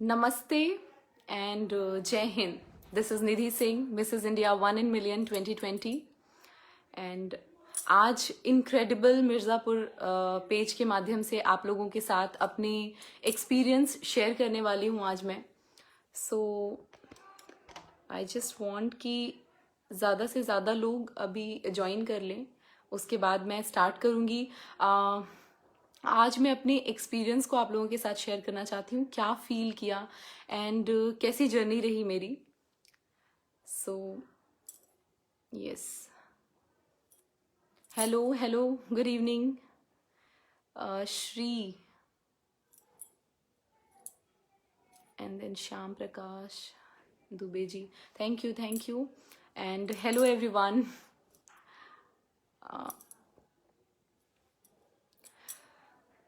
नमस्ते एंड जय Hind. This is Nidhi Singh, Mrs India 1 in million 2020. And आज इनक्रेडिबल मिर्ज़ापुर पेज के माध्यम से आप लोगों के साथ अपनी एक्सपीरियंस शेयर करने वाली हूँ आज मैं. सो आई जस्ट वांट कि ज़्यादा से ज़्यादा लोग अभी ज्वाइन कर लें. उसके बाद मैं स्टार्ट करूँगी. आज मैं अपने एक्सपीरियंस को आप लोगों के साथ शेयर करना चाहती हूँ, क्या फील किया एंड कैसी जर्नी रही मेरी. So yes, hello hello, good evening Shri, and then Shyam Prakash Dubey ji, thank you and hello everyone.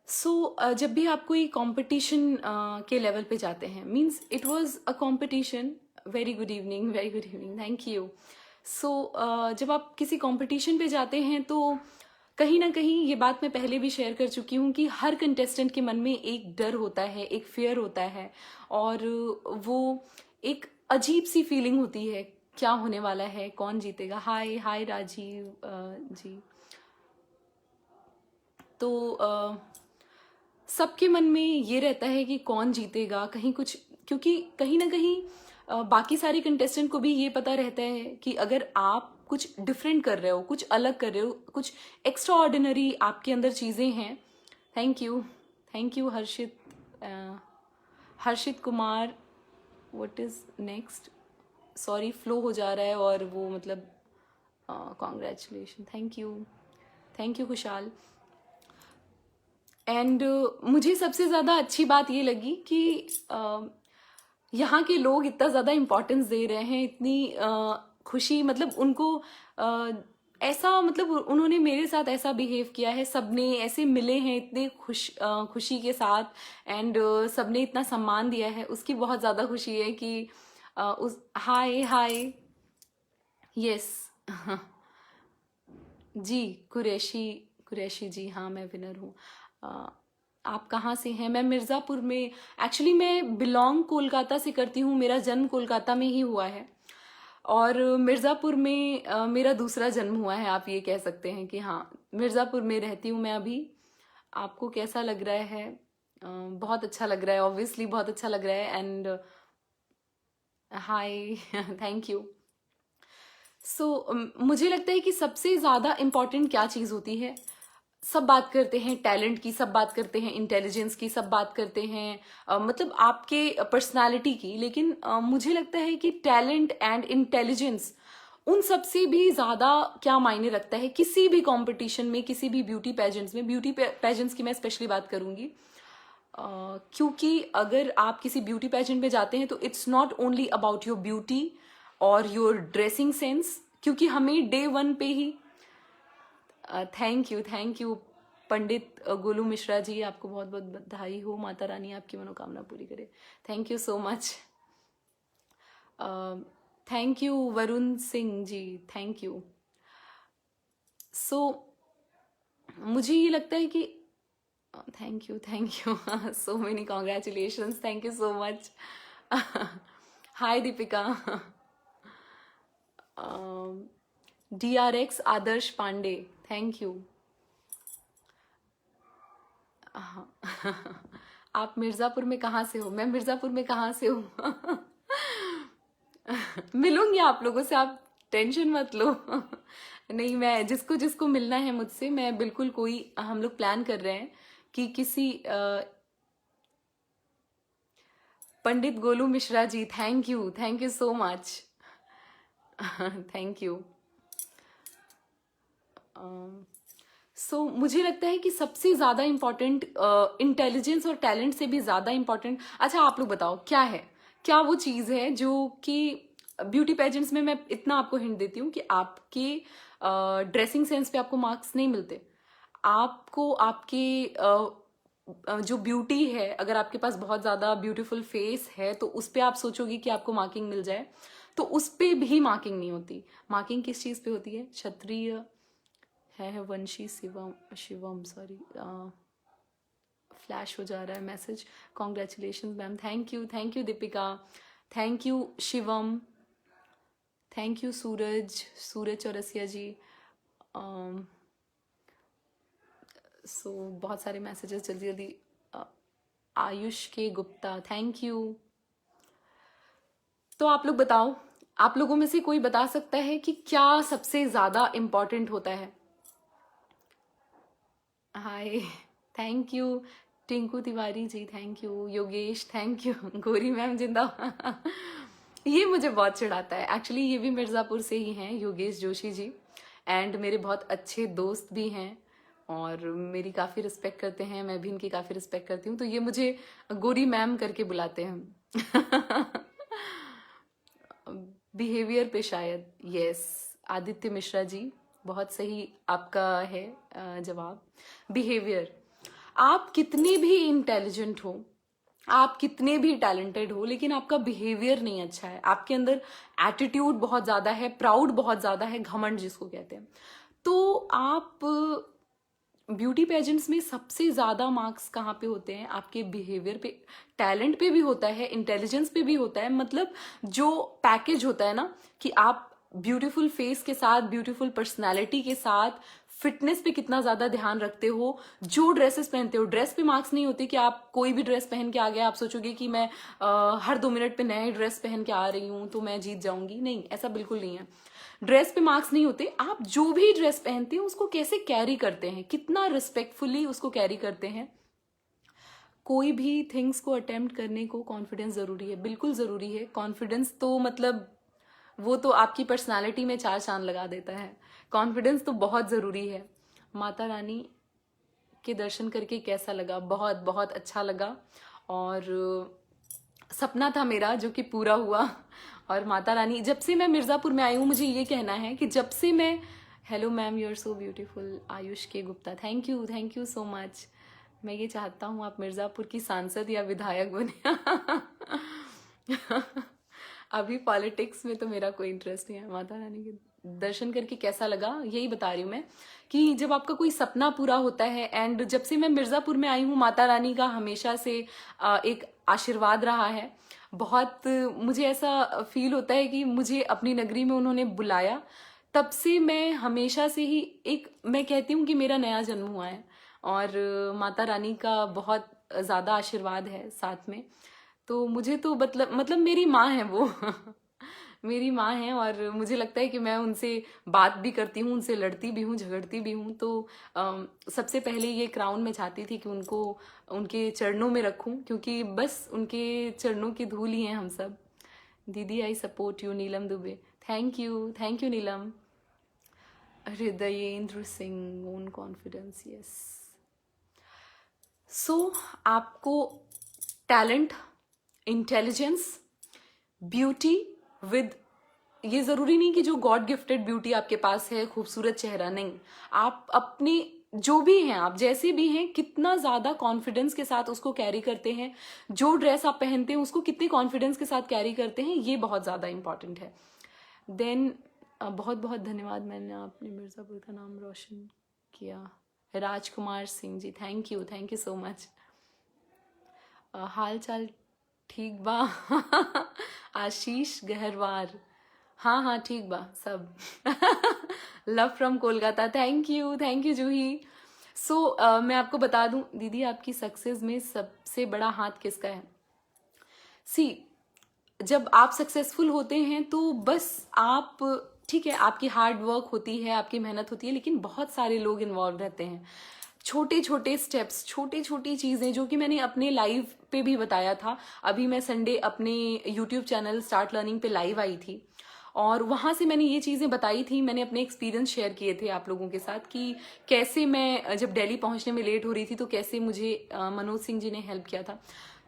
So जब भी आप कोई कंपटीशन के लेवल पे जाते हैं, means it was a competition. Very good evening, thank you. So जब आप किसी कंपटीशन पे जाते हैं तो कहीं ना कहीं ये बात मैं पहले भी शेयर कर चुकी हूँ कि हर कंटेस्टेंट के मन में एक डर होता है, एक फियर होता है, और वो एक अजीब सी फीलिंग होती है, क्या होने वाला है, कौन जीतेगा. हाय हाय राजीव जी. तो सबके मन में ये रहता है कि कौन जीतेगा, कहीं कुछ, क्योंकि कहीं ना कहीं बाकी सारे कंटेस्टेंट को भी ये पता रहता है कि अगर आप कुछ डिफरेंट कर रहे हो, कुछ अलग कर रहे हो, कुछ एक्स्ट्रा ऑर्डिनरी आपके अंदर चीज़ें हैं. Thank you Harshit Kumar. What is next? Sorry, flow हो जा रहा है और वो मतलब कॉन्ग्रेचुलेशन. थैंक यू खुशहाल. एंड मुझे सबसे ज़्यादा अच्छी बात ये लगी कि यहाँ के लोग इतना ज़्यादा इम्पोर्टेंस दे रहे हैं, इतनी खुशी, मतलब उनको ऐसा, मतलब उन्होंने मेरे साथ ऐसा बिहेव किया है, सबने ऐसे मिले हैं इतने खुशी के साथ, एंड सबने इतना सम्मान दिया है, उसकी बहुत ज़्यादा खुशी है कि उस हाय यस जी, कुरैशी जी, हाँ मैं विनर हूँ. आप कहाँ से हैं? मैं मिर्ज़ापुर में, एक्चुअली मैं बिलोंग कोलकाता से करती हूँ, मेरा जन्म कोलकाता में ही हुआ है, और मिर्ज़ापुर में मेरा दूसरा जन्म हुआ है. आप ये कह सकते हैं कि हाँ, मिर्ज़ापुर में रहती हूँ मैं अभी. आपको कैसा लग रहा है? बहुत अच्छा लग रहा है, ऑब्वियसली बहुत अच्छा लग रहा है. And hi thank you. So मुझे लगता है कि सबसे ज़्यादा इम्पॉर्टेंट क्या चीज़ होती है. सब बात करते हैं टैलेंट की, सब बात करते हैं इंटेलिजेंस की, सब बात करते हैं मतलब आपके पर्सनालिटी की, लेकिन मुझे लगता है कि टैलेंट एंड इंटेलिजेंस उन सबसे भी ज़्यादा क्या मायने रखता है किसी भी कंपटीशन में, किसी भी ब्यूटी पेजेंट्स में. ब्यूटी पेजेंट्स की मैं स्पेशली बात करूंगी, क्योंकि अगर आप किसी ब्यूटी पेजेंट में जाते हैं तो it's not only about your beauty और योर ड्रेसिंग सेंस, क्योंकि हमें डे वन पे ही थैंक यू पंडित गोलू मिश्रा जी, आपको बहुत बहुत बधाई हो, माता रानी आपकी मनोकामना पूरी करे. Thank you so much. Thank you Varun Singh ji, thank you. So मुझे ये लगता है कि thank you so many congratulations, thank you so much. Hi Deepika. DRX Adarsh Pandey, thank you. आप मिर्ज़ापुर में कहाँ से हो? मैं मिर्ज़ापुर में कहाँ से हूँ? मिलूंगी आप लोगों से, आप टेंशन मत लो. नहीं, मैं जिसको जिसको मिलना है मुझसे, मैं बिल्कुल, कोई हम लोग प्लान कर रहे हैं कि किसी Pandit Golu Mishra ji, thank you so much. Thank you. So मुझे लगता है कि सबसे ज़्यादा इम्पॉर्टेंट इंटेलिजेंस और टैलेंट से भी ज़्यादा इम्पॉर्टेंट, अच्छा आप लोग बताओ क्या वो चीज़ है जो कि ब्यूटी पेजेंट्स में, मैं इतना आपको हिंट देती हूँ कि आपके ड्रेसिंग सेंस पे आपको मार्क्स नहीं मिलते. आपको आपके जो ब्यूटी है, अगर आपके पास बहुत ज़्यादा ब्यूटीफुल फेस है तो उस पर आप सोचोगे कि आपको मार्किंग मिल जाए, तो उस पर भी मार्किंग नहीं होती. मार्किंग किस चीज़ पे होती है? क्षत्रिय है वंशी शिवम सॉरी फ्लैश हो जा रहा है message. Congratulation ma'am, thank you Deepika, thank you Shivam, thank you Suraj Chaurasia ji. So बहुत सारे मैसेजेस, जल्दी जल्दी। Ayush K Gupta, thank you. तो आप लोग बताओ, आप लोगों में से कोई बता सकता है कि क्या सबसे ज्यादा इम्पोर्टेंट होता है? Hi, thank you Tinku Tiwari ji, thank you Yogesh, thank you Gori ma'am जिंदा ये मुझे बहुत चिढ़ाता है एक्चुअली। ये भी मिर्ज़ापुर से ही हैं, योगेश जोशी जी, एंड मेरे बहुत अच्छे दोस्त भी हैं और मेरी काफ़ी रिस्पेक्ट करते हैं, मैं भी इनकी काफ़ी रिस्पेक्ट करती हूँ, तो ये मुझे गोरी मैम करके बुलाते हैं बिहेवियर पे शायद, यस। आदित्य मिश्रा जी, बहुत सही आपका है जवाब। बिहेवियर, आप कितने भी इंटेलिजेंट हो, आप कितने भी टैलेंटेड हो, लेकिन आपका बिहेवियर नहीं अच्छा है, आपके अंदर एटीट्यूड बहुत ज़्यादा है, प्राउड बहुत ज़्यादा है, घमंड जिसको कहते हैं, तो आप ब्यूटी पेजेंट्स में सबसे ज़्यादा मार्क्स कहाँ पे होते हैं? आपके बिहेवियर पे। टैलेंट पे भी होता है, इंटेलिजेंस पे भी होता है, मतलब जो पैकेज होता है ना, कि आप ब्यूटीफुल फेस के साथ, ब्यूटीफुल पर्सनैलिटी के साथ, फिटनेस पे कितना ज़्यादा ध्यान रखते हो, जो ड्रेसेस पहनते हो। ड्रेस पे मार्क्स नहीं होते कि आप कोई भी ड्रेस पहन के आ गए, आप सोचोगे कि मैं हर 2 मिनट पे नए ड्रेस पहन के आ रही हूँ तो मैं जीत जाऊंगी, नहीं, ऐसा बिल्कुल नहीं है। ड्रेस पे मार्क्स नहीं होते, आप जो भी ड्रेस पहनते हैं उसको कैसे कैरी करते हैं, कितना रिस्पेक्टफुली उसको कैरी करते हैं। कोई भी थिंग्स को अटेम्प्ट करने को कॉन्फिडेंस ज़रूरी है, बिल्कुल ज़रूरी है। कॉन्फिडेंस तो मतलब वो तो आपकी पर्सनालिटी में 4 चांद लगा देता है। कॉन्फिडेंस तो बहुत ज़रूरी है। माता रानी के दर्शन करके कैसा लगा? बहुत बहुत अच्छा लगा, और सपना था मेरा जो कि पूरा हुआ। और माता रानी, जब से मैं मिर्ज़ापुर में आई हूँ, मुझे ये कहना है कि जब से मैं, hello ma'am, you are so beautiful. Ayush K Gupta, thank you so much. मैं ये चाहता हूँ आप मिर्ज़ापुर की सांसद या विधायक बने अभी पॉलिटिक्स में तो मेरा कोई इंटरेस्ट नहीं है। माता रानी के दर्शन करके कैसा लगा, यही बता रही हूँ मैं, कि जब आपका कोई सपना पूरा होता है, एंड जब से मैं मिर्ज़ापुर में आई हूँ, माता रानी का हमेशा से एक आशीर्वाद रहा है। बहुत मुझे ऐसा फील होता है कि मुझे अपनी नगरी में उन्होंने बुलाया, तब से मैं हमेशा से ही एक, मैं कहती हूँ कि मेरा नया जन्म हुआ है, और माता रानी का बहुत ज़्यादा आशीर्वाद है साथ में। तो मुझे तो मतलब मेरी माँ है वो मेरी माँ है, और मुझे लगता है कि मैं उनसे बात भी करती हूँ, उनसे लड़ती भी हूँ, झगड़ती भी हूँ। तो सबसे पहले ये क्राउन मैं चाहती थी कि उनको उनके चरणों में रखूँ, क्योंकि बस उनके चरणों की धूल ही हैं हम सब। दीदी I support you, Neelam Dubey, thank you Neelam. Hridayendra Singh, own confidence, yes. So आपको टैलेंट, इंटेलिजेंस, ब्यूटी विद, ये ज़रूरी नहीं कि जो गॉड गिफ्टेड ब्यूटी आपके पास है, खूबसूरत चेहरा, नहीं, आप अपने जो भी हैं, आप जैसे भी हैं, कितना ज़्यादा कॉन्फिडेंस के साथ उसको कैरी करते हैं, जो ड्रेस आप पहनते हैं उसको कितने कॉन्फिडेंस के साथ कैरी करते हैं, ये बहुत ज़्यादा इंपॉर्टेंट है। देन बहुत बहुत धन्यवाद, मैंने आपने मिर्ज़ापुर का नाम रोशन किया। Rajkumar Singh ji, thank you so much. हाल चाल ठीक बा आशीष गहरवार, हाँ ठीक बा सब love from Kolkata, thank you Juhi. So मैं आपको बता दूं दीदी, आपकी सक्सेस में सबसे बड़ा हाथ किसका है? सी, जब आप सक्सेसफुल होते हैं तो बस आप, ठीक है, आपकी हार्ड वर्क होती है, आपकी मेहनत होती है, लेकिन बहुत सारे लोग इन्वॉल्व रहते हैं। छोटे छोटे स्टेप्स, छोटी छोटी चीज़ें, जो कि मैंने अपने लाइव पे भी बताया था। अभी मैं संडे अपने यूट्यूब चैनल स्टार्ट लर्निंग पे लाइव आई थी, और वहाँ से मैंने ये चीज़ें बताई थी, मैंने अपने एक्सपीरियंस शेयर किए थे आप लोगों के साथ, कि कैसे मैं जब दिल्ली पहुँचने में लेट हो रही थी तो कैसे मुझे मनोज सिंह जी ने हेल्प किया था।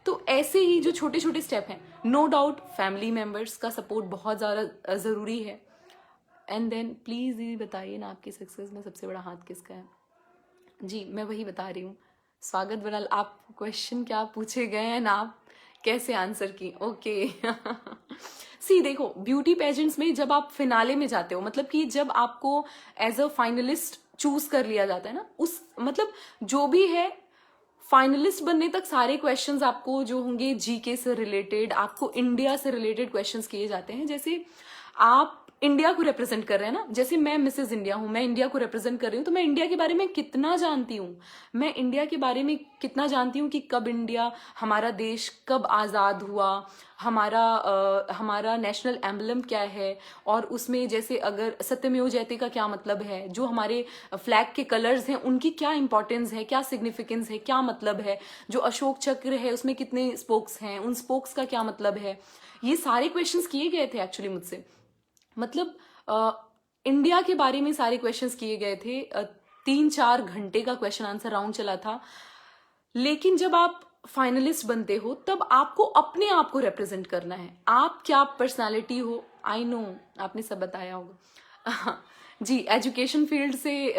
तो ऐसे ही जो छोटे छोटे स्टेप हैं, नो डाउट फैमिली मेम्बर्स का सपोर्ट बहुत ज़्यादा ज़रूरी है। एंड देन प्लीज़ दीदी बताइए ना, आपकी सक्सेस में सबसे बड़ा हाथ किसका है? जी मैं वही बता रही हूँ। स्वागत बराल, आप क्वेश्चन क्या पूछे गए हैं ना, आप कैसे आंसर की, ओके सी देखो, ब्यूटी पेजेंट्स में जब आप फिनाले में जाते हो, मतलब कि जब आपको एज अ फाइनलिस्ट चूज कर लिया जाता है ना, उस मतलब जो भी है फाइनलिस्ट बनने तक सारे क्वेश्चंस आपको जो होंगे जीके से रिलेटेड, आपको इंडिया से रिलेटेड क्वेश्चंस किए जाते हैं। जैसे आप इंडिया को रिप्रेजेंट कर रहे हैं ना, जैसे मैं मिसेज इंडिया हूं, मैं इंडिया को रिप्रेजेंट कर रही हूँ, तो मैं इंडिया के बारे में कितना जानती हूँ, मैं इंडिया के बारे में कितना जानती हूँ कि कब इंडिया, हमारा देश कब आज़ाद हुआ, हमारा नेशनल एम्बलम क्या है, और उसमें जैसे अगर सत्यमेव जयते का क्या मतलब है, जो हमारे फ्लैग के कलर्स हैं उनकी क्या इंपॉर्टेंस है, क्या सिग्निफिकेंस है, क्या मतलब है, जो अशोक चक्र है उसमें कितने स्पोक्स हैं, उन स्पोक्स का क्या मतलब है। ये सारे क्वेश्चंस किए गए थे एक्चुअली मुझसे, मतलब इंडिया के बारे में सारे क्वेश्चंस किए गए थे। 3-4 घंटे का क्वेश्चन आंसर राउंड चला था। लेकिन जब आप फाइनलिस्ट बनते हो तब आपको अपने आप को रिप्रेजेंट करना है, आप क्या पर्सनालिटी हो। आई नो आपने सब बताया होगा जी, एजुकेशन फील्ड से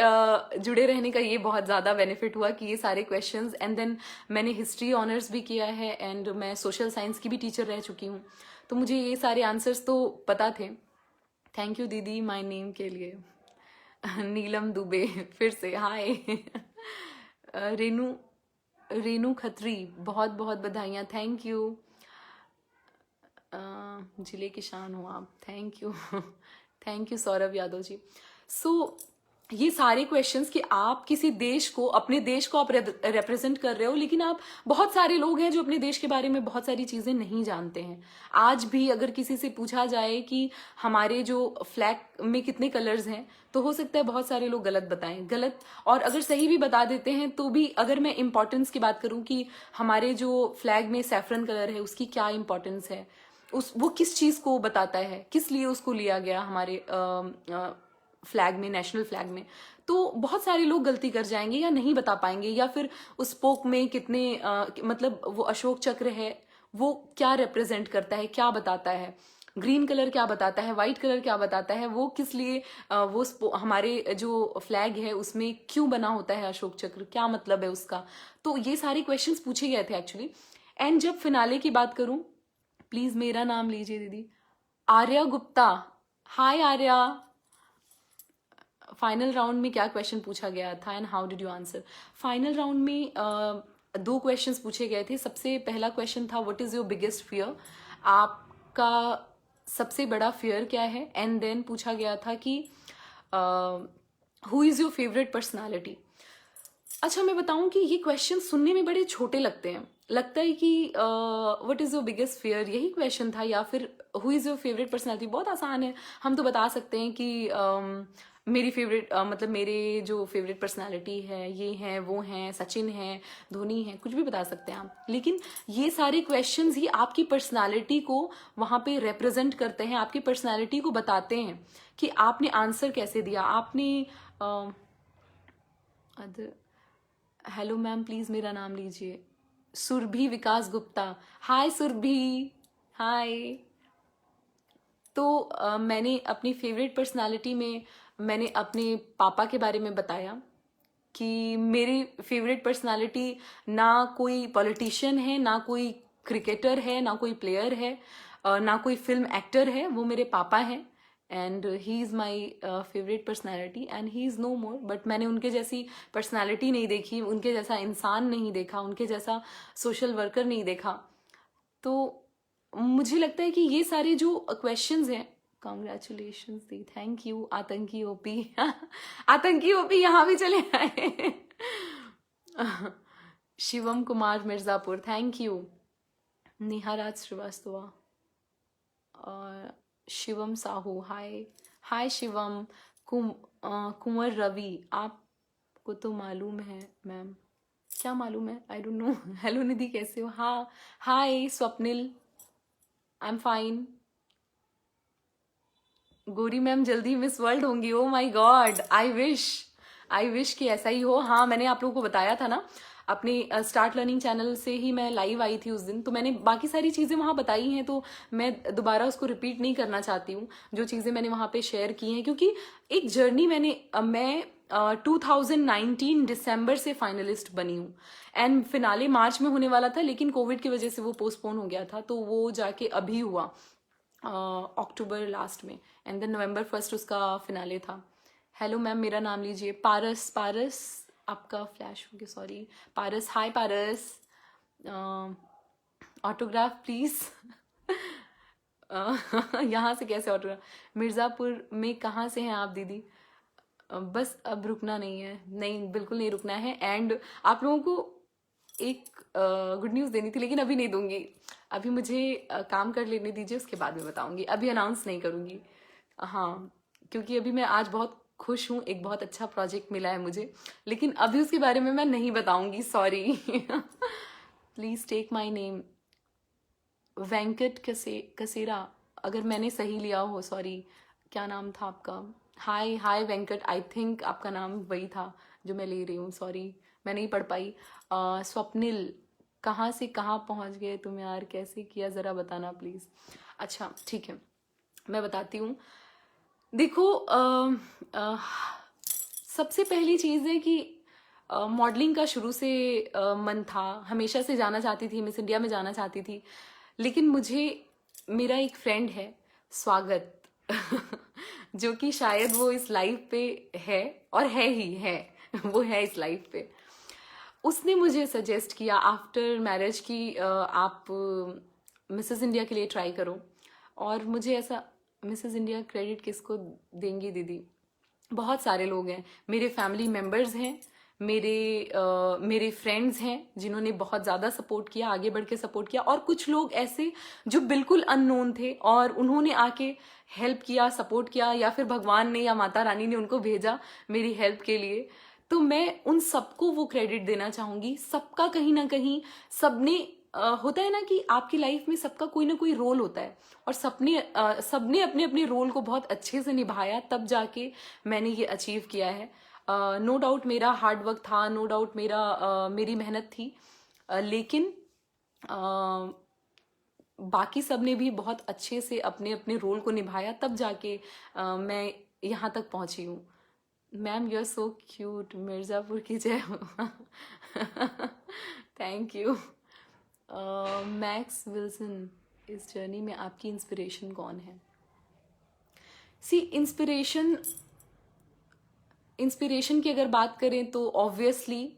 जुड़े रहने का ये बहुत ज़्यादा बेनिफिट हुआ कि ये सारे क्वेश्चंस, एंड देन मैंने हिस्ट्री ऑनर्स भी किया है, एंड मैं सोशल साइंस की भी टीचर रह चुकी हूँ, तो मुझे ये सारे आंसर्स तो पता थे। थैंक यू दीदी माय नेम के लिए नीलम दुबे फिर से हाय रेनू रेनू खत्री बहुत बहुत बधाइयाँ, थैंक यू। जिले की शान हो आप, thank you thank you Saurabh Yadav ji. So ये सारे क्वेश्चंस कि आप किसी देश को, अपने देश को आप रिप्रेजेंट कर रहे हो, लेकिन आप, बहुत सारे लोग हैं जो अपने देश के बारे में बहुत सारी चीजें नहीं जानते हैं। आज भी अगर किसी से पूछा जाए कि हमारे जो फ्लैग में कितने कलर्स हैं, तो हो सकता है बहुत सारे लोग गलत बताएं, गलत, और अगर सही भी बता देते हैं तो भी, अगर मैं इंपॉर्टेंस की बात करूं कि हमारे जो फ्लैग में सैफरन कलर है उसकी क्या इंपॉर्टेंस है, वो किस चीज को बताता है, किस लिए उसको लिया गया हमारे फ्लैग में, नेशनल फ्लैग में, तो बहुत सारे लोग गलती कर जाएंगे या नहीं बता पाएंगे, या फिर उस पोक में कितने मतलब वो अशोक चक्र है वो क्या रिप्रेजेंट करता है, क्या बताता है, ग्रीन कलर क्या बताता है, व्हाइट कलर क्या बताता है, वो किस लिए हमारे जो फ्लैग है उसमें क्यों बना होता है अशोक चक्र, क्या मतलब है उसका। तो ये सारे क्वेश्चंस पूछे गए थे एक्चुअली। एंड जब फिनाले की बात करूं, प्लीज मेरा नाम लीजिए दीदी, आर्या गुप्ता, हाय आर्या। फाइनल राउंड में क्या क्वेश्चन पूछा गया था and how did you answer. Final round में 2 क्वेश्चंस पूछे गए थे। सबसे पहला क्वेश्चन था what is your biggest fear, आपका सबसे बड़ा फियर क्या है, एंड देन पूछा गया था कि who is your favourite personality. अच्छा मैं बताऊं कि ये क्वेश्चन सुनने में बड़े छोटे लगते हैं, लगता है कि what is your biggest fear यही क्वेश्चन था, या फिर who is your favourite personality. बहुत आसान है, हम तो बता सकते हैं कि मेरी फेवरेट मतलब मेरे जो फेवरेट पर्सनालिटी है ये हैं, वो हैं, सचिन हैं, धोनी हैं, कुछ भी बता सकते हैं आप। लेकिन ये सारे क्वेश्चंस ही आपकी पर्सनालिटी को वहाँ पे रिप्रेजेंट करते हैं, आपकी पर्सनालिटी को बताते हैं कि आपने आंसर कैसे दिया, आपने हेलो मैम प्लीज मेरा नाम लीजिए, सुरभि विकास गुप्ता, हाय सुरभि, हाय। तो मैंने अपनी फेवरेट पर्सनालिटी में मैंने अपने पापा के बारे में बताया कि मेरी फेवरेट पर्सनालिटी ना कोई पॉलिटिशियन है, ना कोई क्रिकेटर है, ना कोई प्लेयर है, ना कोई फिल्म एक्टर है, वो मेरे पापा हैं, and he is my favourite personality and he is no more. But मैंने उनके जैसी पर्सनैलिटी नहीं देखी, उनके जैसा इंसान नहीं देखा, उनके जैसा सोशल वर्कर नहीं देखा। तो मुझे लगता है कि ये सारे जो क्वेश्चंस हैं, कॉन्ग्रेचुलेशन दी, थैंक यू आतंकी ओपी आतंकी ओपी यहाँ भी चले आए शिवम कुमार मिर्जापुर, थैंक यू। निहाराज श्रीवास्तवा और शिवम साहू, हाय हाय शिवम। कुंवर रवि, आपको तो मालूम है मैम, क्या मालूम है, आई डोंट नो। हेलो निधि कैसे हो, हाँ हाय स्वप्निल, आई एम फाइन। गोरी मैम जल्दी मिस वर्ल्ड होंगी, oh my God, I wish कि ऐसा ही हो। हाँ मैंने आप लोगों को बताया था ना, अपने स्टार्ट लर्निंग चैनल से ही मैं लाइव आई थी उस दिन, तो मैंने बाकी सारी चीज़ें वहाँ बताई हैं, तो मैं दोबारा उसको रिपीट नहीं करना चाहती हूँ जो चीज़ें मैंने वहाँ पे शेयर की हैं, क्योंकि एक जर्नी मैं 2019 दिसंबर से फाइनलिस्ट बनी हूँ, एंड फिनाले मार्च में होने वाला था, लेकिन कोविड की वजह से वो पोस्टपोन हो गया था, तो वो जाके अभी हुआ अक्टूबर लास्ट में, एंड देन नवंबर 1 उसका फिनाले था। हेलो मैम मेरा नाम लीजिए, पारस, पारस आपका फ्लैश हो गया, sorry. Paras, hi Paras, autograph please. यहाँ से कैसे ऑटोग्राफ? मिर्ज़ापुर में कहाँ से हैं आप दीदी? बस अब रुकना नहीं है, नहीं बिल्कुल नहीं रुकना है। एंड आप लोगों को एक गुड न्यूज़ देनी थी, लेकिन अभी नहीं दूंगी। अभी मुझे काम कर लेने दीजिए, उसके बाद में बताऊंगी, अभी अनाउंस नहीं करूंगी। हाँ, क्योंकि अभी मैं आज बहुत खुश हूँ, एक बहुत अच्छा प्रोजेक्ट मिला है मुझे, लेकिन अभी उसके बारे में मैं नहीं बताऊंगी, sorry. Please take my name, Venkat Kasera, अगर मैंने सही लिया हो, सॉरी। क्या नाम था आपका? हाय हाय वेंकट, आई थिंक आपका नाम वही था जो मैं ले रही हूँ, सॉरी मैं नहीं पढ़ पाई। स्वप्निल, कहाँ से कहाँ पहुँच गए तुम यार, कैसे किया ज़रा बताना प्लीज़। अच्छा ठीक है, मैं बताती हूँ। देखो सबसे पहली चीज़ है कि मॉडलिंग का शुरू से मन था, हमेशा से जाना चाहती थी, मिस इंडिया में जाना चाहती थी। लेकिन मुझे, मेरा एक फ्रेंड है स्वागत, जो कि शायद वो इस लाइफ पे है, और है ही है, वो है इस लाइफ पे। उसने मुझे सजेस्ट किया आफ्टर मैरिज कि आप मिसेस इंडिया के लिए ट्राई करो। और मुझे ऐसा, मिसेस इंडिया क्रेडिट किसको देंगी दीदी? बहुत सारे लोग हैं, मेरे फैमिली मेम्बर्स हैं, मेरे फ्रेंड्स हैं जिन्होंने बहुत ज़्यादा सपोर्ट किया, आगे बढ़ के सपोर्ट किया, और कुछ लोग ऐसे जो बिल्कुल अननोन थे और उन्होंने आके हेल्प किया, सपोर्ट किया, या फिर भगवान ने या माता रानी ने उनको भेजा मेरी हेल्प के लिए। तो मैं उन सबको वो क्रेडिट देना चाहूँगी। सबका कहीं ना कहीं, सबने होता है ना कि आपकी लाइफ में सबका कोई ना कोई रोल होता है, और सबने अपने अपने रोल को बहुत अच्छे से निभाया, तब जाके मैंने ये अचीव किया है। नो डाउट मेरा हार्ड वर्क था, नो डाउट मेरी मेहनत थी, लेकिन बाकी सब ने भी बहुत अच्छे से अपने अपने रोल को निभाया, तब जाके मैं यहाँ तक पहुँची हूँ। Ma'am you are so cute, Mirzapur की जय हो। Thank you. मैक्स विल्सन, इस जर्नी में आपकी इंस्पिरेशन कौन है? सी, इंस्पिरेशन की अगर बात करें तो ऑब्वियसली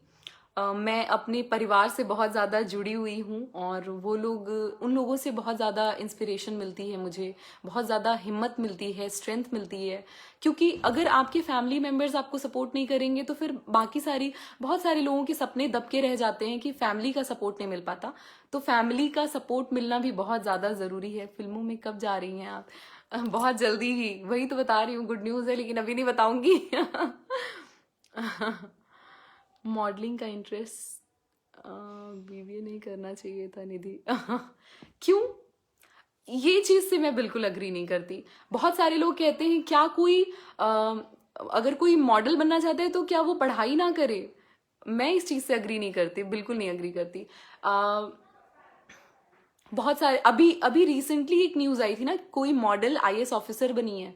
मैं अपने परिवार से बहुत ज़्यादा जुड़ी हुई हूँ, और वो लोग, उन लोगों से बहुत ज़्यादा इंस्पिरेशन मिलती है मुझे, बहुत ज़्यादा हिम्मत मिलती है, स्ट्रेंथ मिलती है। क्योंकि अगर आपके फैमिली मेम्बर्स आपको सपोर्ट नहीं करेंगे तो फिर बहुत सारे लोगों के सपने दबके रह जाते हैं कि फैमिली का सपोर्ट नहीं मिल पाता। तो फैमिली का सपोर्ट मिलना भी बहुत ज़्यादा ज़रूरी है। फिल्मों में कब जा रही हैं आप? बहुत जल्दी ही, वही तो बता रही हूँ, गुड न्यूज़ है, लेकिन अभी नहीं बताऊंगी। मॉडलिंग का इंटरेस्ट, बीबीए नहीं करना चाहिए था निधि। क्यों? ये चीज से मैं बिल्कुल अग्री नहीं करती। बहुत सारे लोग कहते हैं क्या कोई अगर कोई मॉडल बनना चाहता है तो क्या वो पढ़ाई ना करे? मैं इस चीज से अग्री नहीं करती, बिल्कुल नहीं अग्री करती। बहुत सारे, अभी अभी रिसेंटली एक न्यूज आई थी ना, कोई मॉडल आईएएस ऑफिसर बनी है,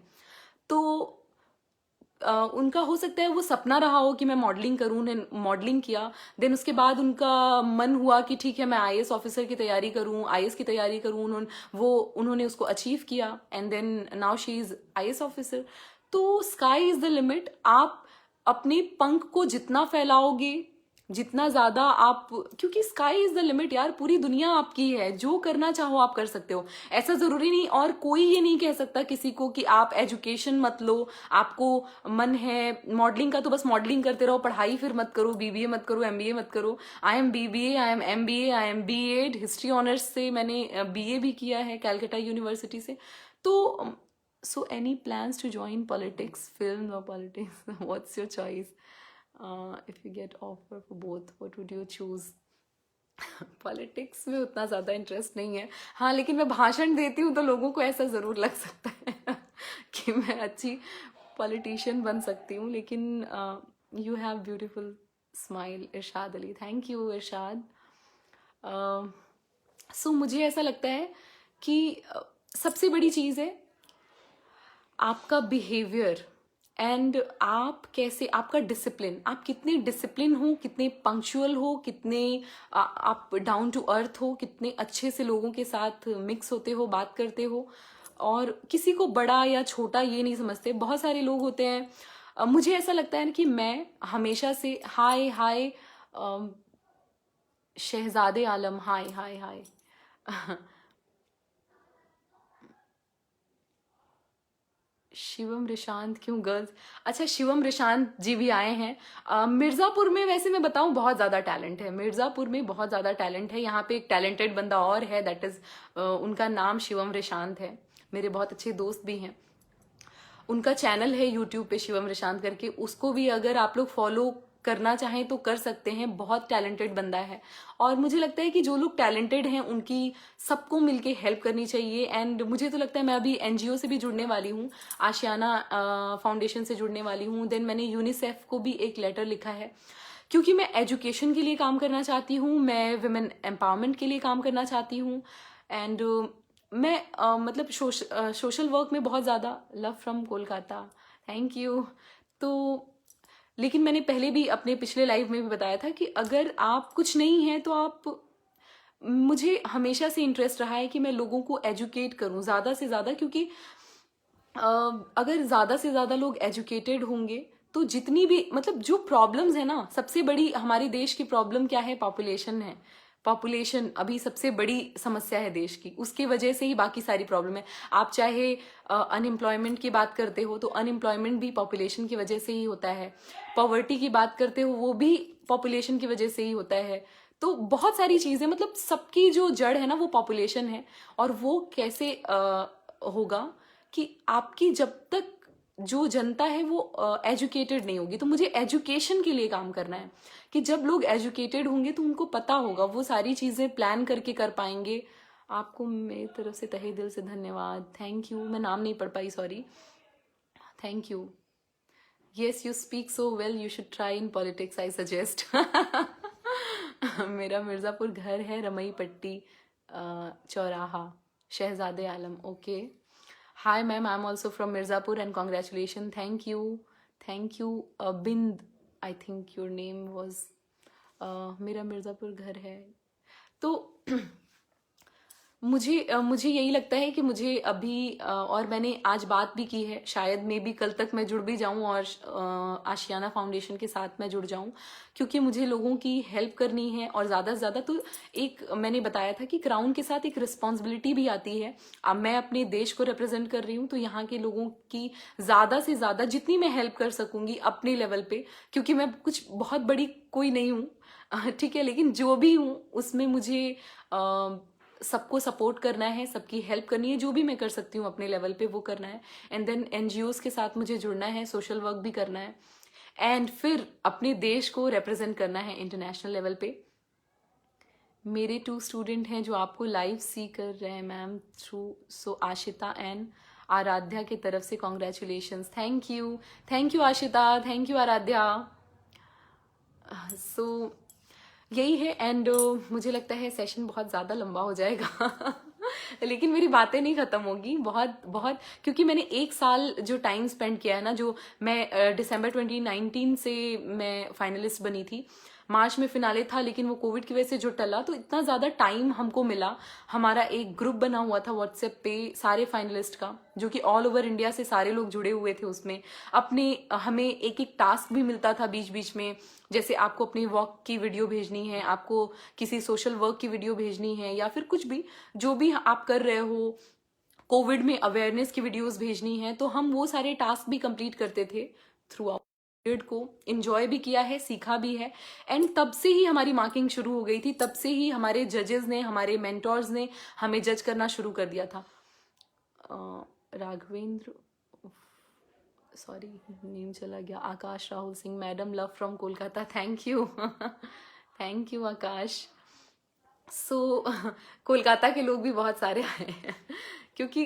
तो उनका हो सकता है वो सपना रहा हो कि मैं मॉडलिंग करूँ, ने मॉडलिंग किया, देन उसके बाद उनका मन हुआ कि ठीक है मैं आईएएस ऑफिसर की तैयारी करूँ, आईएएस की तैयारी करूँ, उन्होंने उसको अचीव किया, and then now she is IAS officer. तो स्काई इज द लिमिट। आप अपने पंख को जितना फैलाओगे, जितना ज्यादा आप, क्योंकि स्काई इज द लिमिट यार, पूरी दुनिया आपकी है, जो करना चाहो आप कर सकते हो। ऐसा जरूरी नहीं, और कोई ये नहीं कह सकता किसी को कि आप एजुकेशन मत लो, आपको मन है मॉडलिंग का तो बस मॉडलिंग करते रहो, पढ़ाई फिर मत करो, बीबीए मत करो, एमबीए मत करो। I am BBA, I am MBA, I am BEd, history honours से मैंने बीए भी किया है कैलकाटा यूनिवर्सिटी से। तो so any plans to join politics, film और politics, what's your choice? if you get offer for both, what would you choose? Politics में उतना ज़्यादा इंटरेस्ट नहीं है, हाँ, लेकिन मैं भाषण देती हूँ तो लोगों को ऐसा ज़रूर लग सकता है कि मैं अच्छी पॉलिटिशियन बन सकती हूँ। लेकिन you have beautiful smile Irshad Ali, thank you Irshad. So मुझे ऐसा लगता है कि सबसे बड़ी चीज़ है आपका बिहेवियर, एंड आप कैसे, आपका डिसिप्लिन, आप कितने डिसिप्लिन हो, कितने पंक्चुअल हो, कितने आप डाउन टू अर्थ हो, कितने अच्छे से लोगों के साथ मिक्स होते हो, बात करते हो, और किसी को बड़ा या छोटा ये नहीं समझते। बहुत सारे लोग होते हैं मुझे ऐसा लगता है कि मैं हमेशा से हाय हाय शहजादे आलम हाय हाय हाय शिवम रिशांत क्यों गर्ल्स? अच्छा, शिवम रिशांत जी भी आए हैं। मिर्ज़ापुर में वैसे मैं बताऊं बहुत ज़्यादा टैलेंट है, मिर्ज़ापुर में बहुत ज़्यादा टैलेंट है। यहाँ पे एक टैलेंटेड बंदा और है, दैट इज़ उनका नाम शिवम रिशांत है। मेरे बहुत अच्छे दोस्त भी हैं। उनका चैनल है यूट्यूब पे शिवम रिशांत करके, उसको भी अगर आप लोग फॉलो करना चाहें तो कर सकते हैं। बहुत टैलेंटेड बंदा है और मुझे लगता है कि जो लोग टैलेंटेड हैं उनकी सबको मिलके हेल्प करनी चाहिए। एंड मुझे तो लगता है मैं अभी एनजीओ से भी जुड़ने वाली हूँ, आशियाना फाउंडेशन से जुड़ने वाली हूँ। देन मैंने यूनिसेफ को भी एक लेटर लिखा है, क्योंकि मैं एजुकेशन के लिए काम करना चाहती हूँ, मैं वुमेन एम्पावरमेंट के लिए काम करना चाहती हूँ। एंड मैं मतलब सोशल वर्क में बहुत ज़्यादा love from Kolkata, thank you. तो लेकिन मैंने पहले भी अपने पिछले लाइव में भी बताया था कि अगर आप कुछ नहीं है तो आप, मुझे हमेशा से इंटरेस्ट रहा है कि मैं लोगों को एजुकेट करूं ज़्यादा से ज़्यादा, क्योंकि अगर ज़्यादा से ज़्यादा लोग एजुकेटेड होंगे तो जितनी भी मतलब जो प्रॉब्लम्स है ना, सबसे बड़ी हमारे देश की प्रॉब्लम क्या है? पॉपुलेशन है। पॉपुलेशन अभी सबसे बड़ी समस्या है देश की, उसकी वजह से ही बाकी सारी प्रॉब्लम है। आप चाहे अनएम्प्लॉयमेंट की बात करते हो तो अनएम्प्लॉयमेंट भी पॉपुलेशन की वजह से ही होता है। पॉवर्टी की बात करते हो वो भी पॉपुलेशन की वजह से ही होता है। तो बहुत सारी चीज़ें, मतलब सबकी जो जड़ है ना वो पॉपुलेशन है। और वो कैसे होगा कि आपकी जब तक जो जनता है वो एजुकेटेड नहीं होगी। तो मुझे एजुकेशन के लिए काम करना है कि जब लोग एजुकेटेड होंगे तो उनको पता होगा, वो सारी चीज़ें प्लान करके कर पाएंगे। आपको मेरी तरफ से तहे दिल से धन्यवाद, थैंक यू। मैं नाम नहीं पढ़ पाई, sorry, thank you. Yes, you speak so well, you should try in politics, I suggest. मेरा मिर्ज़ापुर घर है, रमई पट्टी चौराहा, Shahzade Alam, okay. Hi ma'am, I'm also from Mirzapur and congratulations. Thank you. Thank you. Bind, I think your name was. मेरा मिर्ज़ापुर घर है। तो मुझे यही लगता है कि मुझे अभी और मैंने आज बात भी की है, शायद मे बी कल तक मैं जुड़ भी जाऊं और आशियाना फाउंडेशन के साथ मैं जुड़ जाऊं, क्योंकि मुझे लोगों की हेल्प करनी है। और ज़्यादा से ज़्यादा तो एक मैंने बताया था कि क्राउन के साथ एक रिस्पॉन्सिबिलिटी भी आती है। अब मैं अपने देश को रिप्रेजेंट कर रही हूँ तो यहाँ के लोगों की ज़्यादा से ज़्यादा जितनी मैं हेल्प कर सकूँगी अपने लेवल पे, क्योंकि मैं कुछ बहुत बड़ी कोई नहीं हूँ, ठीक है, लेकिन जो भी हूँ उसमें मुझे सबको सपोर्ट करना है, सबकी हेल्प करनी है, जो भी मैं कर सकती हूँ अपने लेवल पे वो करना है। एंड देन एनजीओज के साथ मुझे जुड़ना है, सोशल वर्क भी करना है, एंड फिर अपने देश को रिप्रेजेंट करना है इंटरनेशनल लेवल पे। मेरे 2 स्टूडेंट हैं जो आपको लाइव सी कर रहे हैं ma'am through, so Ashita and Aaradhya की तरफ से congratulations, thank you Ashita, thank you Aaradhya. So यही है। एंड मुझे लगता है सेशन बहुत ज़्यादा लंबा हो जाएगा लेकिन मेरी बातें नहीं ख़त्म होगी, बहुत बहुत, क्योंकि मैंने 1 साल जो टाइम स्पेंड किया है ना, जो मैं दिसंबर 2019 से मैं फाइनलिस्ट बनी थी, मार्च में फिनाले था, लेकिन वो कोविड की वजह से जो टला, तो इतना ज़्यादा टाइम हमको मिला। हमारा एक ग्रुप बना हुआ था व्हाट्सएप पे सारे फाइनलिस्ट का, जो कि ऑल ओवर इंडिया से सारे लोग जुड़े हुए थे उसमें। अपने हमें एक एक टास्क भी मिलता था बीच बीच में, जैसे आपको अपनी वॉक की वीडियो भेजनी है, आपको किसी सोशल वर्क की वीडियो भेजनी है, या फिर कुछ भी जो भी आप कर रहे हो, कोविड में अवेयरनेस की वीडियोस भेजनी है, तो हम वो सारे टास्क भी कंप्लीट करते थे थ्रू आउट पीरियड को। इंजॉय भी किया है, सीखा भी है। एंड तब से ही हमारी मार्किंग शुरू हो गई थी, तब से ही हमारे जजेस ने, हमारे मेंटोर्स ने हमें जज करना शुरू कर दिया था। राघवेंद्र, सॉरी नेम चला गया, Akash Rahul Singh, madam love from Kolkata, thank you thank you Akash. So Kolkata के लोग भी बहुत सारे आए हैं क्योंकि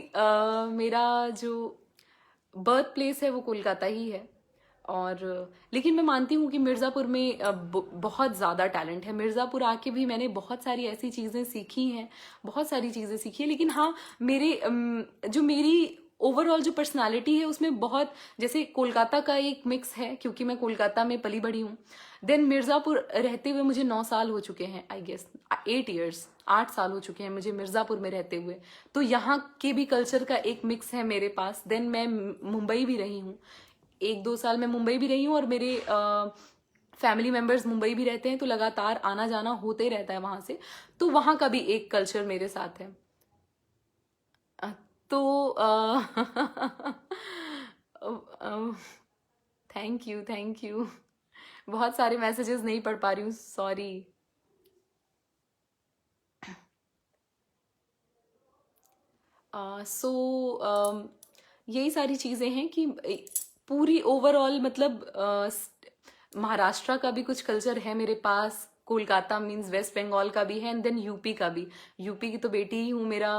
मेरा जो बर्थ प्लेस है वो कोलकाता ही है। और लेकिन मैं मानती हूँ कि मिर्ज़ापुर में बहुत ज़्यादा टैलेंट है। मिर्ज़ापुर आके भी मैंने बहुत सारी ऐसी चीज़ें सीखी हैं, बहुत सारी चीज़ें सीखी है। लेकिन हाँ, जो मेरी ओवरऑल जो पर्सनालिटी है उसमें बहुत, जैसे कोलकाता का एक मिक्स है, क्योंकि मैं कोलकाता में पली बड़ी हूँ। देन मिर्ज़ापुर रहते हुए मुझे 9 साल हो चुके हैं, आई गेस 8 ईयर्स, 8 साल हो चुके हैं मुझे मिर्ज़ापुर में रहते हुए। तो यहाँ के भी कल्चर का एक मिक्स है मेरे पास। देन मैं मुंबई भी रही हूँ, 1-2 साल मैं मुंबई भी रही हूँ और मेरे फैमिली मेम्बर्स मुंबई भी रहते हैं, तो लगातार आना जाना होते ही रहता है वहाँ से। तो वहाँ का भी एक कल्चर मेरे साथ है। तो थैंक यू। बहुत सारे मैसेजेस नहीं पढ़ पा रही हूँ, सॉरी। सो यही सारी चीज़ें हैं कि पूरी ओवरऑल मतलब महाराष्ट्र का भी कुछ कल्चर है मेरे पास, कोलकाता मीन्स वेस्ट बंगाल का भी है, एंड देन यूपी का भी। यूपी की तो बेटी ही हूँ। मेरा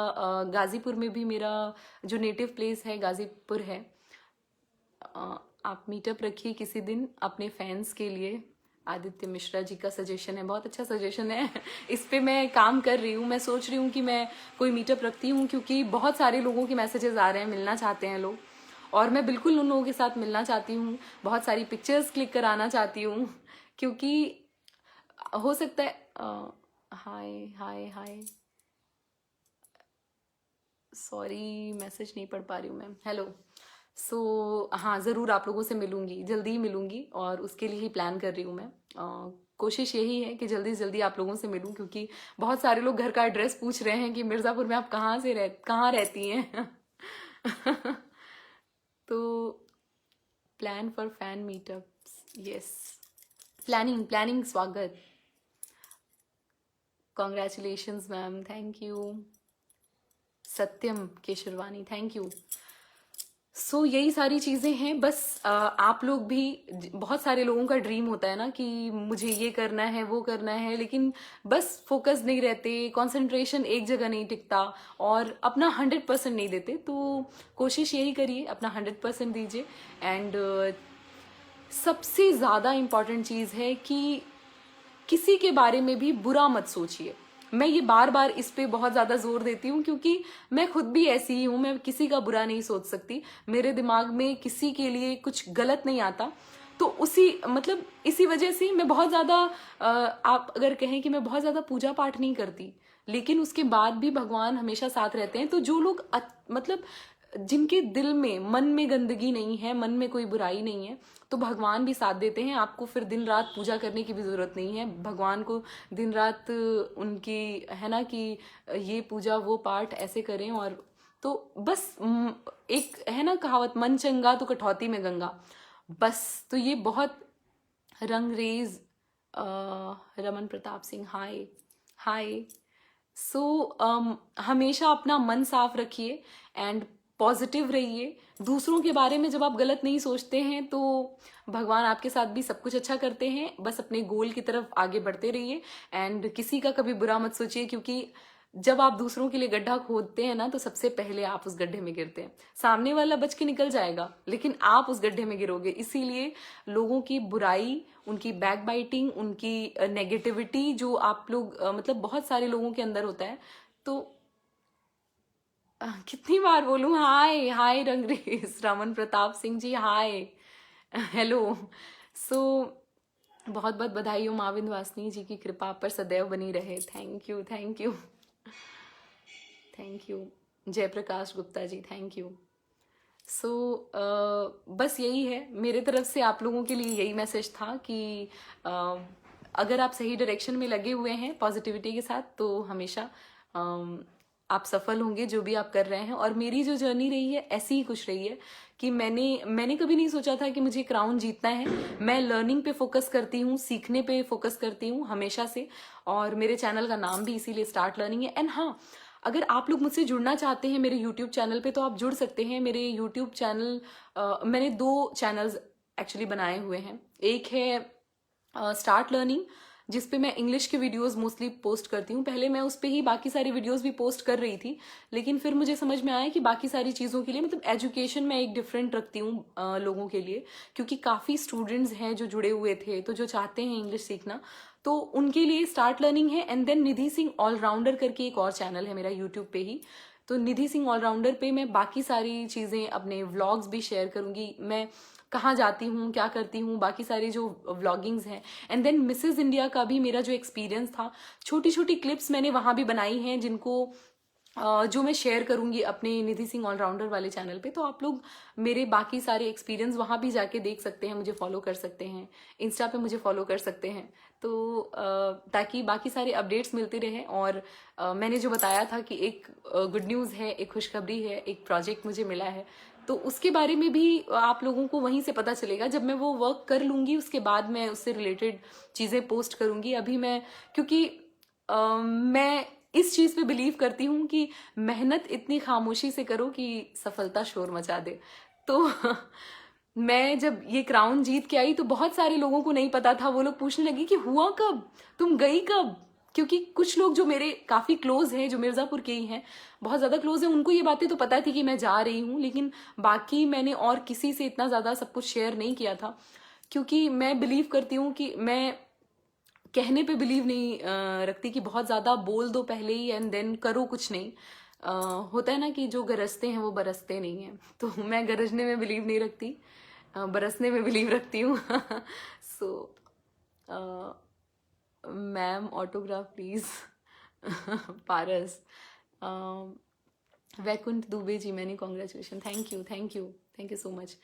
गाजीपुर में भी मेरा जो नेटिव प्लेस है गाजीपुर है। आप मीटअप रखिए किसी दिन अपने फैंस के लिए। आदित्य मिश्रा जी का सजेशन है, बहुत अच्छा सजेशन है। इस पे मैं काम कर रही हूँ। मैं सोच रही हूँ कि मैं कोई मीटअप रखती हूँ, क्योंकि बहुत सारे लोगों के मैसेजेस आ रहे हैं, मिलना चाहते हैं लोग, और मैं बिल्कुल उन लोगों के साथ मिलना चाहती हूँ। बहुत सारी पिक्चर्स क्लिक कराना चाहती हूँ, क्योंकि हो सकता है हाय हाय हाय, सॉरी मैसेज नहीं पढ़ पा रही हूँ मैं। हेलो। हाँ, ज़रूर आप लोगों से मिलूंगी, जल्दी ही मिलूंगी, और उसके लिए ही प्लान कर रही हूँ मैं। कोशिश यही है कि जल्दी से जल्दी आप लोगों से मिलूं, क्योंकि बहुत सारे लोग घर का एड्रेस पूछ रहे हैं कि मिर्ज़ापुर में आप कहाँ रहती हैं। तो plan for fan meetups, yes, planning स्वागत। Congratulations ma'am, thank you. Satyam Kesarwani, thank you. यही सारी चीज़ें हैं। बस आप लोग भी, बहुत सारे लोगों का ड्रीम होता है ना कि मुझे ये करना है वो करना है, लेकिन बस फोकस नहीं रहते, कंसंट्रेशन एक जगह नहीं टिकता, और अपना 100% नहीं देते। तो कोशिश यही करिए, अपना 100% दीजिए। एंड सबसे ज़्यादा इम्पॉर्टेंट चीज़ है कि किसी के बारे में भी बुरा मत सोचिए। मैं ये बार बार इस पे बहुत ज़्यादा जोर देती हूँ, क्योंकि मैं खुद भी ऐसी ही हूँ। मैं किसी का बुरा नहीं सोच सकती, मेरे दिमाग में किसी के लिए कुछ गलत नहीं आता। तो इसी वजह से मैं बहुत ज़्यादा, आप अगर कहें कि मैं बहुत ज़्यादा पूजा पाठ नहीं करती, लेकिन उसके बाद भी भगवान हमेशा साथ रहते हैं। तो जो लोग मतलब जिनके दिल में, मन में गंदगी नहीं है, मन में कोई बुराई नहीं है, तो भगवान भी साथ देते हैं। आपको फिर दिन रात पूजा करने की भी जरूरत नहीं है। भगवान को दिन रात उनकी है ना कि ये पूजा वो पाठ ऐसे करें, और तो बस एक है ना कहावत, मन चंगा तो कठौती में गंगा। बस तो ये बहुत रंगरेज रमन प्रताप सिंह, हाय हाय। हमेशा अपना मन साफ रखिए एंड पॉजिटिव रहिए। दूसरों के बारे में जब आप गलत नहीं सोचते हैं, तो भगवान आपके साथ भी सब कुछ अच्छा करते हैं। बस अपने गोल की तरफ आगे बढ़ते रहिए, एंड किसी का कभी बुरा मत सोचिए, क्योंकि जब आप दूसरों के लिए गड्ढा खोदते हैं ना, तो सबसे पहले आप उस गड्ढे में गिरते हैं। सामने वाला बच के निकल जाएगा, लेकिन आप उस गड्ढे में गिरोगे। इसीलिए लोगों की बुराई, उनकी बैक बाइटिंग, उनकी नेगेटिविटी जो आप लोग मतलब बहुत सारे लोगों के अंदर होता है। तो कितनी बार बोलूं, हाय हाय रंगरेज रमन प्रताप सिंह जी, हाय हेलो। सो बहुत बहुत बधाई हो। माँ विंध्यवासिनी जी की कृपा आप पर सदैव बनी रहे। Thank you thank you thank you. Jaiprakash Gupta ji, thank you. बस यही है मेरे तरफ से आप लोगों के लिए, यही मैसेज था कि अगर आप सही डायरेक्शन में लगे हुए हैं पॉजिटिविटी के साथ, तो हमेशा आप सफल होंगे जो भी आप कर रहे हैं। और मेरी जो जर्नी रही है ऐसी ही कुछ रही है कि मैंने कभी नहीं सोचा था कि मुझे क्राउन जीतना है। मैं लर्निंग पे फोकस करती हूँ, सीखने पे फोकस करती हूँ हमेशा से, और मेरे चैनल का नाम भी इसीलिए स्टार्ट लर्निंग है। एंड हाँ, अगर आप लोग मुझसे जुड़ना चाहते हैं मेरे यूट्यूब चैनल पे, तो आप जुड़ सकते हैं। मेरे यूट्यूब चैनल, मैंने 2 चैनल्स एक्चुअली बनाए हुए हैं। एक है स्टार्ट लर्निंग, जिस पे मैं इंग्लिश के वीडियोस मोस्टली पोस्ट करती हूँ। पहले मैं उस पे ही बाकी सारी वीडियोस भी पोस्ट कर रही थी, लेकिन फिर मुझे समझ में आया कि बाकी सारी चीज़ों के लिए, मतलब एजुकेशन में एक डिफरेंट रखती हूँ लोगों के लिए, क्योंकि काफ़ी स्टूडेंट्स हैं जो जुड़े हुए थे, तो जो चाहते हैं इंग्लिश सीखना, तो उनके लिए स्टार्ट लर्निंग है। And then Nidhi Singh allrounder करके एक और चैनल है मेरा यूट्यूब पे ही। तो निधि सिंह ऑलराउंडर पे मैं बाकी सारी चीज़ें, अपने व्लॉग्स भी शेयर करूँगी, मैं कहाँ जाती हूँ, क्या करती हूँ, बाकी सारी जो व्लॉगिंग्स हैं। एंड देन मिसेज इंडिया का भी मेरा जो एक्सपीरियंस था, छोटी छोटी क्लिप्स मैंने वहाँ भी बनाई हैं, जिनको जो मैं शेयर करूंगी अपने निधि सिंह ऑलराउंडर वाले चैनल पे, तो आप लोग मेरे बाकी सारे एक्सपीरियंस वहाँ भी जाके देख सकते हैं, मुझे फॉलो कर सकते हैं, इंस्टा पे मुझे फॉलो कर सकते हैं। तो ताकि बाकी सारे अपडेट्स मिलते रहें। और मैंने जो बताया था कि एक गुड न्यूज़ है, एक खुशखबरी है, एक प्रोजेक्ट मुझे मिला है, तो उसके बारे में भी आप लोगों को वहीं से पता चलेगा। जब मैं वो वर्क कर लूँगी उसके बाद मैं उससे रिलेटेड चीज़ें पोस्ट करूँगी। अभी मैं, क्योंकि मैं इस चीज़ पे बिलीव करती हूँ कि मेहनत इतनी खामोशी से करो कि सफलता शोर मचा दे। तो मैं जब ये क्राउन जीत के आई तो बहुत सारे लोगों को नहीं पता था। वो लोग पूछने लगे कि हुआ कब, तुम गई कब? क्योंकि कुछ लोग जो मेरे काफ़ी क्लोज हैं, जो मिर्ज़ापुर के ही हैं, बहुत ज़्यादा क्लोज हैं, उनको ये बातें तो पता थी कि मैं जा रही हूँ, लेकिन बाकी मैंने और किसी से इतना ज़्यादा सब कुछ शेयर नहीं किया था। क्योंकि मैं बिलीव करती हूँ कि मैं कहने पे बिलीव नहीं रखती कि बहुत ज़्यादा बोल दो पहले ही एंड देन करो कुछ नहीं। होता है ना कि जो गरजते हैं वो बरसते नहीं हैं। तो मैं गरजने में बिलीव नहीं रखती, बरसने में बिलीव रखती हूँ। So ma'am autograph please. Paras, Vaikunth Dubey ji, मैंने congratulation, thank you thank you thank you so much.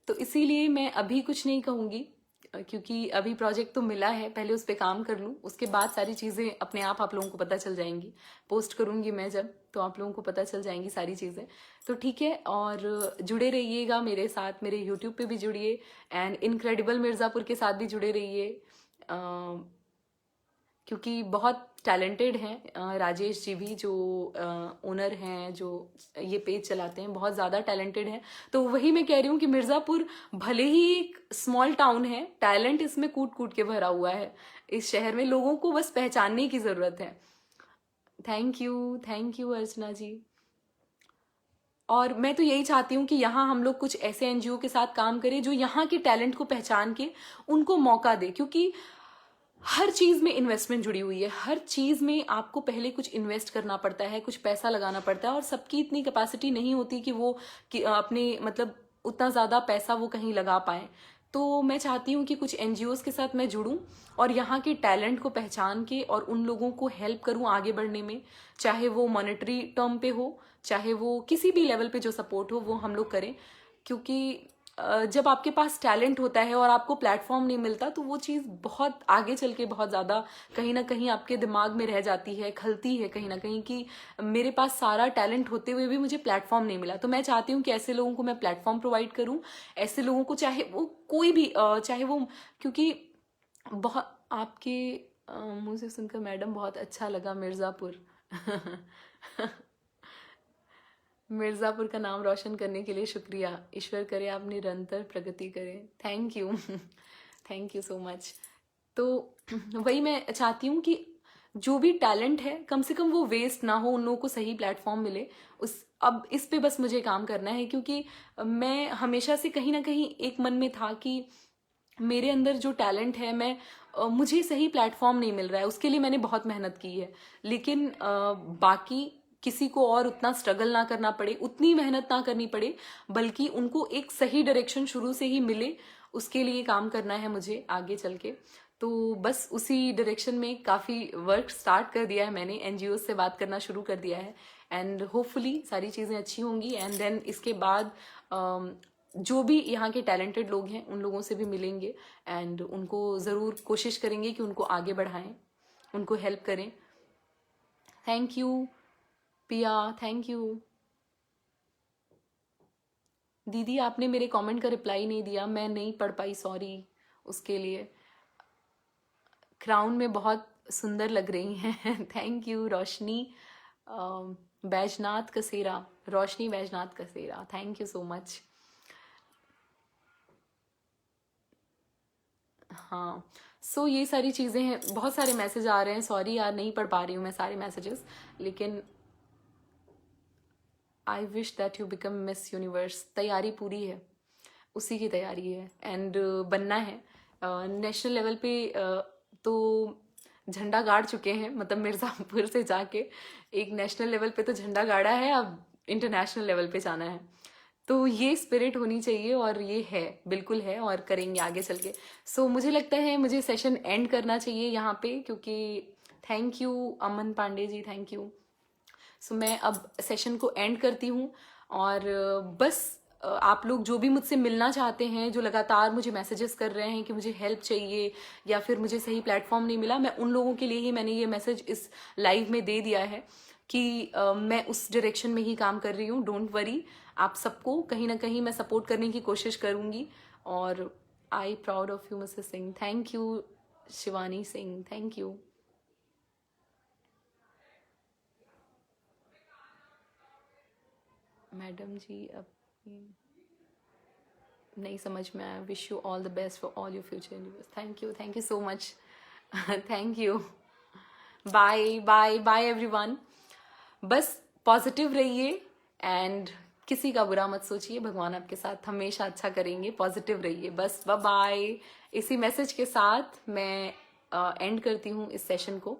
तो इसीलिए मैं अभी कुछ नहीं कहूँगी, क्योंकि अभी प्रोजेक्ट तो मिला है, पहले उस पर काम कर लूँ, उसके बाद सारी चीज़ें अपने आप लोगों को पता चल जाएंगी। पोस्ट करूँगी मैं जब, तो आप लोगों को पता चल जाएंगी सारी चीज़ें। तो ठीक है, और जुड़े रहिएगा मेरे साथ, मेरे यूट्यूब पे भी जुड़िए एंड इनक्रेडिबल मिर्ज़ापुर के साथ भी जुड़े रहिए, क्योंकि बहुत टैलेंटेड हैं राजेश जी भी, जो ओनर हैं, जो ये पेज चलाते हैं, बहुत ज़्यादा टैलेंटेड हैं। तो वही मैं कह रही हूँ कि मिर्ज़ापुर भले ही एक स्मॉल टाउन है, टैलेंट इसमें कूट कूट के भरा हुआ है। इस शहर में लोगों को बस पहचानने की ज़रूरत है। थैंक यू अर्चना जी। और मैं तो यही चाहती हूँ कि यहाँ हम लोग कुछ ऐसे एनजीओ के साथ काम करें जो यहाँ के टैलेंट को पहचान के उनको मौका दे, क्योंकि हर चीज़ में इन्वेस्टमेंट जुड़ी हुई है। हर चीज़ में आपको पहले कुछ इन्वेस्ट करना पड़ता है, कुछ पैसा लगाना पड़ता है, और सबकी इतनी कैपेसिटी नहीं होती कि वो अपने मतलब उतना ज़्यादा पैसा वो कहीं लगा पाए। तो मैं चाहती हूँ कि कुछ एनजीओज़ के साथ मैं जुड़ूं और यहाँ के टैलेंट को पहचान के और उन लोगों को हेल्प करूँ आगे बढ़ने में, चाहे वो मॉनेटरी टर्म पे हो, चाहे वो किसी भी लेवल पे जो सपोर्ट हो वो हम लोग करें। क्योंकि जब आपके पास टैलेंट होता है और आपको प्लेटफॉर्म नहीं मिलता, तो वो चीज़ बहुत आगे चल के बहुत ज़्यादा कहीं ना कहीं आपके दिमाग में रह जाती है, खलती है कहीं ना कहीं, कि मेरे पास सारा टैलेंट होते हुए भी मुझे प्लेटफॉर्म नहीं मिला। तो मैं चाहती हूँ कि ऐसे लोगों को मैं प्लेटफॉर्म प्रोवाइड करूँ, ऐसे लोगों को, चाहे वो कोई भी, चाहे वो, क्योंकि बहुत आपके मुंह से सुनकर मैडम बहुत अच्छा लगा मिर्ज़ापुर। मिर्ज़ापुर का नाम रोशन करने के लिए शुक्रिया। ईश्वर करे आप निरंतर प्रगति करें। Thank you. Thank you so much. तो वही मैं चाहती हूँ कि जो भी टैलेंट है कम से कम वो वेस्ट ना हो, उन लोगों को सही प्लेटफॉर्म मिले। अब इस पे बस मुझे काम करना है, क्योंकि मैं हमेशा से कहीं ना कहीं एक मन में था कि मेरे अंदर जो टैलेंट है, मुझे सही प्लेटफॉर्म नहीं मिल रहा है। उसके लिए मैंने बहुत मेहनत की है, लेकिन बाकी किसी को और उतना स्ट्रगल ना करना पड़े, उतनी मेहनत ना करनी पड़े, बल्कि उनको एक सही डायरेक्शन शुरू से ही मिले, उसके लिए काम करना है मुझे आगे चल के। तो बस उसी डायरेक्शन में काफ़ी वर्क स्टार्ट कर दिया है मैंने, एनजीओ से बात करना शुरू कर दिया है, एंड होपफुली सारी चीज़ें अच्छी होंगी। एंड देन इसके बाद जो भी यहाँ के टैलेंटेड लोग हैं उन लोगों से भी मिलेंगे एंड उनको ज़रूर कोशिश करेंगे कि उनको आगे बढ़ाएं, उनको हेल्प करें। थैंक यू पिया, थैंक यू। दीदी आपने मेरे कमेंट का रिप्लाई नहीं दिया, मैं नहीं पढ़ पाई, सॉरी उसके लिए। क्राउन में बहुत सुंदर लग रही हैं। Thank you Roshni Baijnath Kasera, Roshni Baijnath Kasera, thank you so much. हाँ, सो ये सारी चीज़ें हैं। बहुत सारे मैसेज आ रहे हैं, सॉरी यार नहीं पढ़ पा रही हूँ मैं सारे मैसेजेस, लेकिन I wish that you become miss universe. तैयारी पूरी है, उसी की तैयारी है एंड बनना है। नेशनल लेवल पे तो झंडा गाड़ चुके हैं, मतलब मिर्ज़ापुर से जाके एक नेशनल लेवल पे तो झंडा गाड़ा है, अब इंटरनेशनल लेवल पे जाना है। तो ये स्पिरिट होनी चाहिए और ये है, बिल्कुल है, और करेंगे आगे चल के। सो मुझे लगता है मुझे सेशन एंड करना चाहिए यहाँ पे, क्योंकि thank you Aman Pandey ji, thank you. So मैं अब सेशन को एंड करती हूँ और बस आप लोग जो भी मुझसे मिलना चाहते हैं, जो लगातार मुझे मैसेजेस कर रहे हैं कि मुझे हेल्प चाहिए या फिर मुझे सही प्लेटफॉर्म नहीं मिला, मैं उन लोगों के लिए ही मैंने ये मैसेज इस लाइव में दे दिया है कि मैं उस डायरेक्शन में ही काम कर रही हूँ। डोंट वरी, आप सबको कहीं ना कहीं मैं सपोर्ट करने की कोशिश करूँगी। और I proud of you Mrs Singh, thank you Shivani Singh, thank you. Madam ji अब नहीं समझ में आया। Wish you all the best for all your future endeavours. Thank you so much. Thank you. Bye bye bye everyone. बस पॉजिटिव रहिए and किसी का बुरा मत सोचिए, भगवान आपके साथ हमेशा अच्छा करेंगे। पॉजिटिव रहिए बस। Bye bye. इसी मैसेज के साथ मैं एंड करती हूँ इस सेशन को।